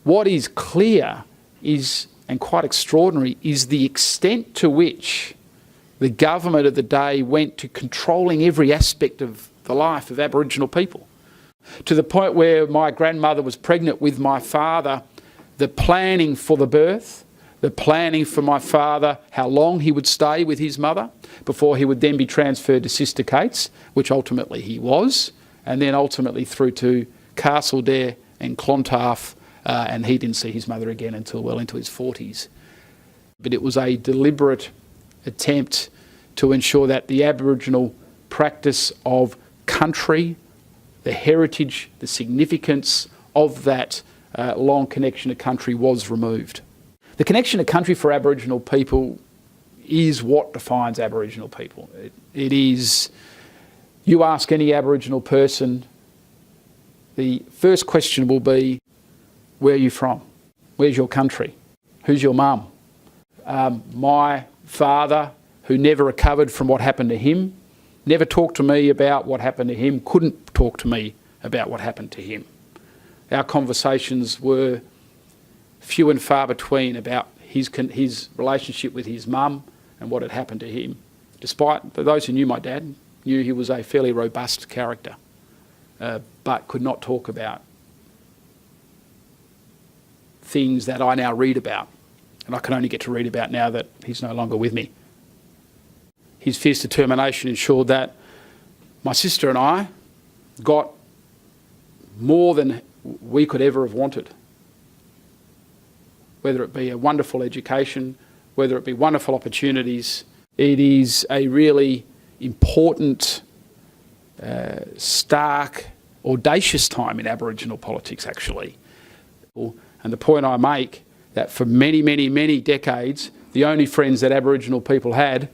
What is clear is, and quite extraordinary, is the extent to which the government of the day went to controlling every aspect of the life of Aboriginal people. To the point where my grandmother was pregnant with my father, the planning for the birth, the planning for my father, how long he would stay with his mother before he would then be transferred to Sister Kate's, which ultimately he was, and then ultimately through to Castledare and Clontarf, and he didn't see his mother again until well into his 40s. But it was a deliberate attempt to ensure that the Aboriginal practice of country, the heritage, the significance of that long connection to country was removed. The connection to country for Aboriginal people is what defines Aboriginal people. It is, you ask any Aboriginal person, the first question will be, where are you from? Where's your country? Who's your mum? My father, who never recovered from what happened to him, never talked to me about what happened to him, couldn't talk to me about what happened to him. Our conversations were few and far between about his relationship with his mum and what had happened to him. Despite those who knew my dad knew he was a fairly robust character, but could not talk about things that I now read about, and I can only get to read about now that he's no longer with me. His fierce determination ensured that my sister and I got more than we could ever have wanted. Whether it be a wonderful education, whether it be wonderful opportunities, it is a really important, stark, audacious time in Aboriginal politics, actually. And the point I make, that for many, many, many decades, the only friends that Aboriginal people had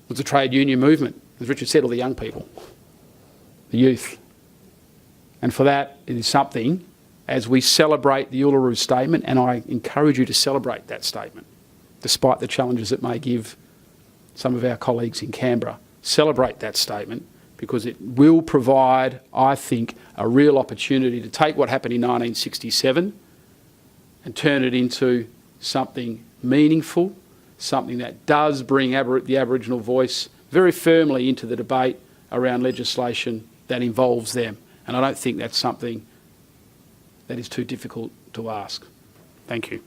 was the trade union movement, as Richard said, or the young people, the youth. And for that, it is something, as we celebrate the Uluru Statement, and I encourage you to celebrate that statement, despite the challenges it may give some of our colleagues in Canberra, celebrate that statement, because it will provide, I think, a real opportunity to take what happened in 1967 and turn it into something meaningful, something that does bring the Aboriginal voice very firmly into the debate around legislation that involves them. And I don't think that's something that is too difficult to ask. Thank you.